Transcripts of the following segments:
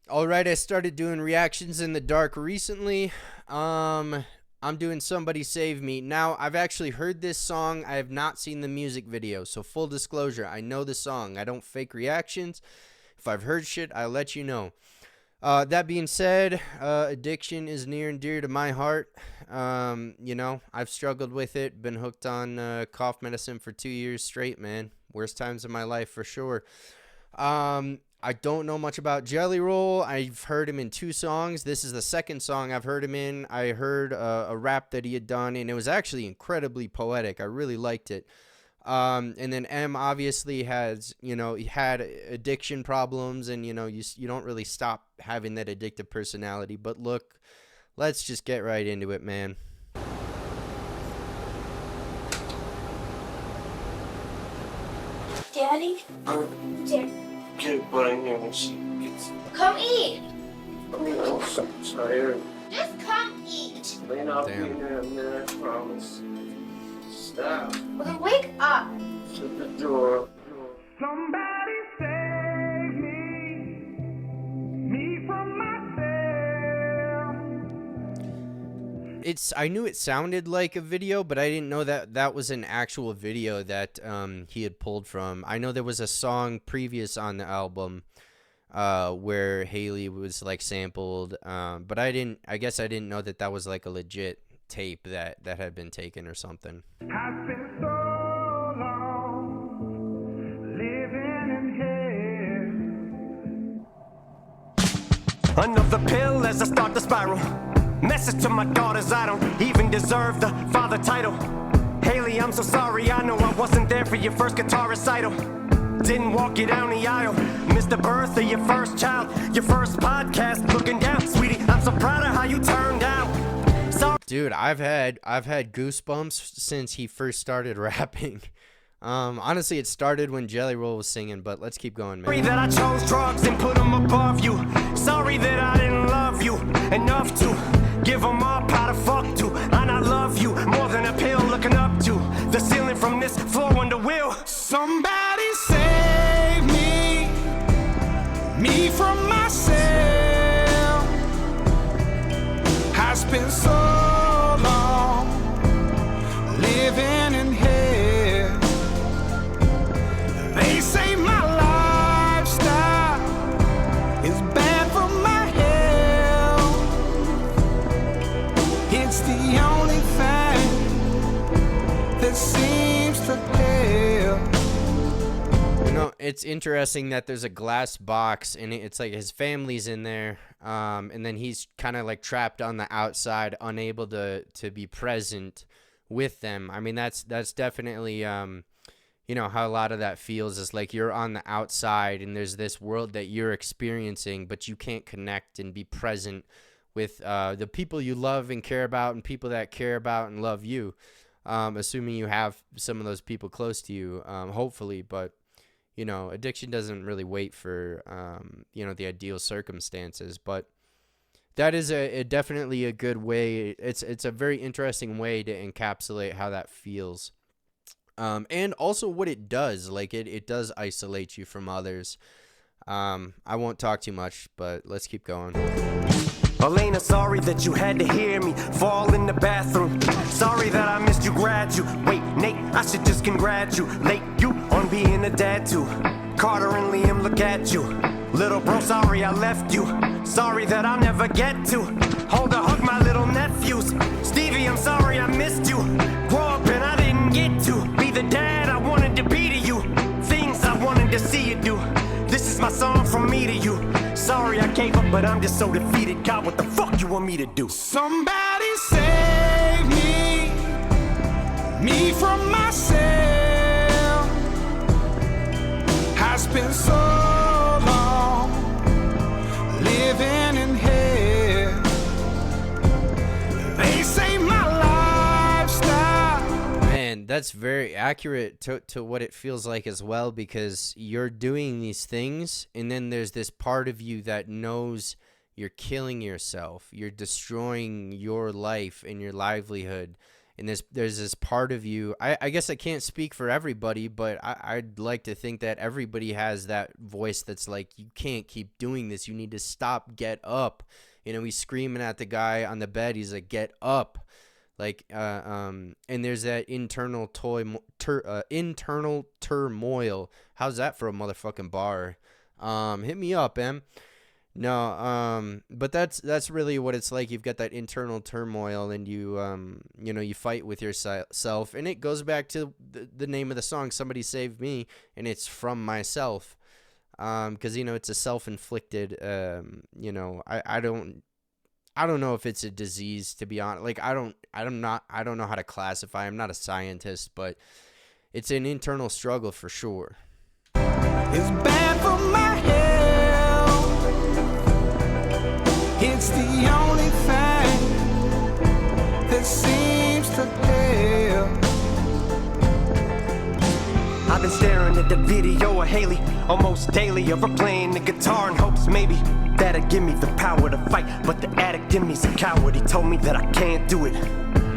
Alright, I started doing reactions in the dark recently. I'm doing Somebody Save Me. Now, I've actually heard this song. I have not seen the music video. So, full disclosure, I know the song. I don't fake reactions. If I've heard shit, I'll let you know. That being said, addiction is near and dear to my heart. I've struggled with it. Been hooked on cough medicine for 2 years straight, man. Worst times of my life for sure. I don't know much about Jelly Roll. I've heard him in 2 songs. This is the second song I've heard him in. I heard a rap that he had done, and it was actually incredibly poetic. I really liked it. And then M obviously has, he had addiction problems, and, you don't really stop having that addictive personality. But look, let's just get right into it, man. Daddy? Daddy. Get butt in here when she gets. Come eat! I'm so tired. Just come eat! May not be Damn. there, man, I promise. Stop. Okay, wake up! Shut the door. Somebody save me from myself. I knew it sounded like a video, but I didn't know that that was an actual video that he had pulled from. I know there was a song previous on the album where Haley was like sampled, but I guess I didn't know that that was like a legit tape that had been taken or something. Has been so long living in hell. Another pill as I start to spiral. Message to my daughters, I don't even deserve the father title. Haley, I'm so sorry, I know I wasn't there for your first guitar recital. Didn't walk you down the aisle. Missed the birth of your first child. Your first podcast, looking down. Sweetie, I'm so proud of how you turned out. Sorry. Dude, I've had goosebumps since he first started rapping. Honestly, it started when Jelly Roll was singing, but let's keep going, Sorry man. that I chose drugs and put them above you. Sorry that I didn't love you enough to give them up how to fuck to. And I love you more than a pill looking up to the ceiling from this floor under will. Somebody save me from myself. Has been so long living in hell. They say my lifestyle is bad for my health. It's the only thing that seems to help. It's interesting that there's a glass box and it's like his family's in there, and then he's kind of like trapped on the outside, unable to be present with them. I mean, that's definitely how a lot of that feels, is like you're on the outside and there's this world that you're experiencing, but you can't connect and be present with the people you love and care about, and people that care about and love you, assuming you have some of those people close to you, hopefully. But addiction doesn't really wait for the ideal circumstances, but that is definitely a good way. It's a very interesting way to encapsulate how that feels. And also what it does, like it does isolate you from others. I won't talk too much, but let's keep going. Elena, sorry that you had to hear me fall in the bathroom. Sorry that I missed you graduate. Nate, I should just congratulate you on being a dad too. Carter and Liam, look at you. Little bro, sorry I left you. Sorry that I'll never get to hold or hug my little nephews. Stevie, I'm sorry I missed you. Grow up and I didn't get to be the dad I wanted to be to you. Things I wanted to see you do. This is my song from me to you. Sorry I gave up, but I'm just so defeated. God, what the fuck you want me to do? Somebody save me from myself. Has been so long living in hell. They say my lifestyle. Man, that's very accurate to what it feels like as well, because you're doing these things and then there's this part of you that knows you're killing yourself, you're destroying your life and your livelihood, And there's this part of you, I guess I can't speak for everybody, but I'd like to think that everybody has that voice that's like, you can't keep doing this, you need to stop, get up. You know, he's screaming at the guy on the bed, he's like, get up. Like, and there's that internal turmoil. How's that for a motherfucking bar? Hit me up, Em. No, but that's really what it's like. You've got that internal turmoil, and you know, you fight with yourself, and it goes back to the name of the song, "Somebody Save Me," and it's from myself, because you know, it's a self-inflicted. You know, I don't know if it's a disease, to be honest. Like, I don't know how to classify. I'm not a scientist, but it's an internal struggle for sure. It's bad for my health. It's the only thing that seems to help. I've been staring at the video of Haley almost daily, of her playing the guitar in hopes maybe that'd give me the power to fight. But the addict in me's a coward, he told me that I can't do it.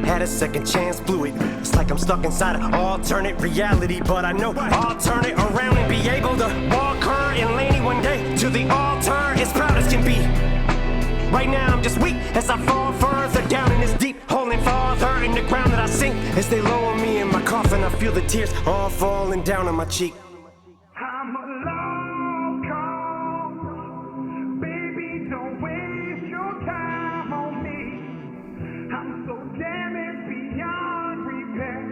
Had a second chance, blew it. It's like I'm stuck inside an alternate reality, but I know I'll turn it around and be able to walk her and Laney one day to the altar as proud as can be. Right now I'm just weak as I fall further down in this deep hole and farther in the ground that I sink. As they lower me in my coffin, I feel the tears all falling down on my cheek. I'm a lost cause. Baby, don't waste your time on me. I'm so damaged beyond repair.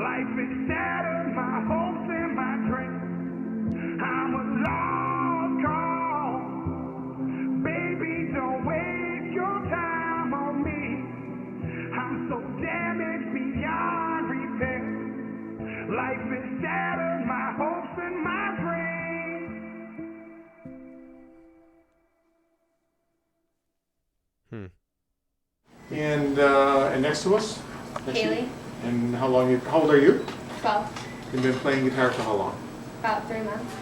Life is shattered, my hopes and my dreams. I'm a lost cause. Baby, don't waste your time on me. I'm so damaged beyond repair. Life is shattered, my hopes and my dreams. And next to us? Haley, And how old are you? 12, You've been playing guitar for how long? about 3 months.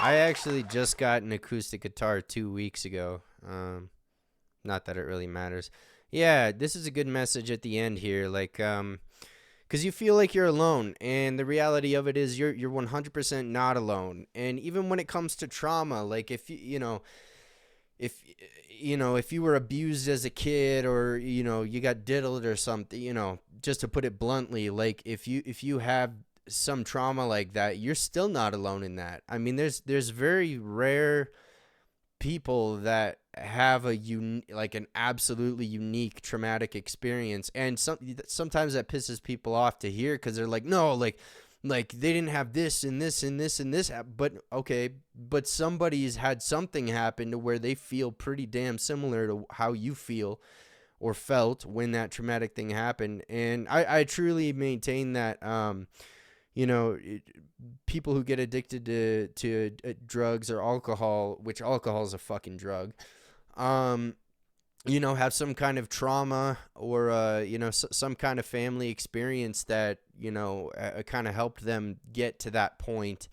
I actually just got an acoustic guitar 2 weeks ago. Not that it really matters. Yeah, this is a good message at the end here. Like, because you feel like you're alone, and the reality of it is you're 100% not alone. And even when it comes to trauma, like if if you were abused as a kid, or you got diddled or something, just to put it bluntly, like if you have some trauma like that, you're still not alone in that. I mean, there's very rare people that have an absolutely unique traumatic experience, and sometimes that pisses people off to hear, because they're like, no, like they didn't have this and this and this and this, but okay, but somebody's had something happen to where they feel pretty damn similar to how you feel or felt when that traumatic thing happened. And I truly maintain that people who get addicted to drugs or alcohol, which alcohol is a fucking drug, have some kind of trauma or, some kind of family experience that, kind of helped them get to that point.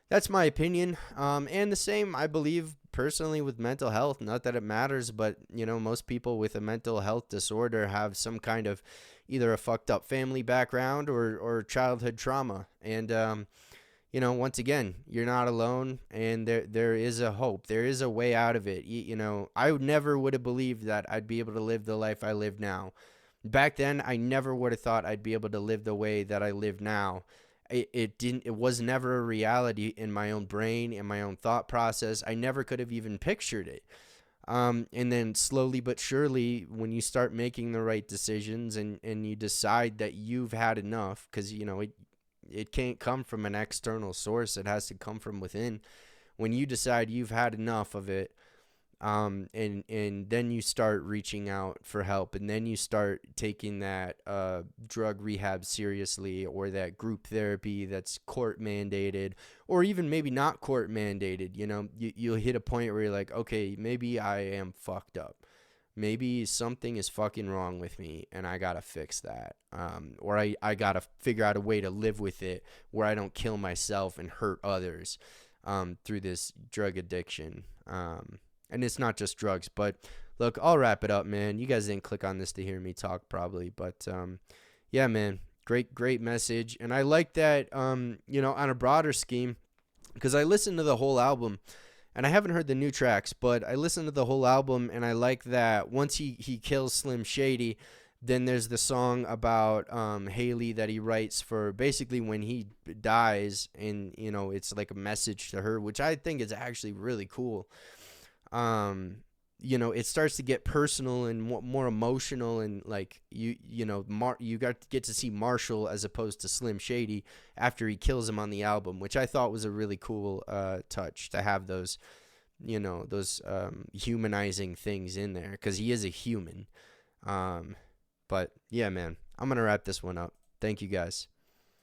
That's my opinion. And the same, I believe, personally, with mental health. Not that it matters, but, most people with a mental health disorder have some kind of either a fucked up family background or childhood trauma. And, once again, you're not alone, and there is a hope. There is a way out of it. I never would have believed that I'd be able to live the life I live now. Back then, I never would have thought I'd be able to live the way that I live now. It was never a reality in my own brain, in my own thought process. I never could have even pictured it. And then slowly but surely, when you start making the right decisions and you decide that you've had enough, because, it can't come from an external source. It has to come from within. When you decide you've had enough of it, and then you start reaching out for help, and then you start taking that drug rehab seriously, or that group therapy that's court mandated, or even maybe not court mandated. You'll hit a point where you're like, okay, maybe I am fucked up. Maybe something is fucking wrong with me, and I gotta fix that. Or I gotta figure out a way to live with it where I don't kill myself and hurt others. through this drug addiction. And it's not just drugs, but look, I'll wrap it up, man. You guys didn't click on this to hear me talk probably, but yeah, man, great message. And I like that, you know, on a broader scheme, because I listened to the whole album, and I haven't heard the new tracks, but I listened to the whole album, and I like that once he kills Slim Shady, then there's the song about Haley that he writes for basically when he dies, and, you know, it's like a message to her, which I think is actually really cool. You know, it starts to get personal and more emotional, and like you know, you get to see Marshall as opposed to Slim Shady after he kills him on the album, which I thought was a really cool touch to have those, you know, those humanizing things in there, because he is a human. But yeah, man, I'm gonna wrap this one up. Thank you guys.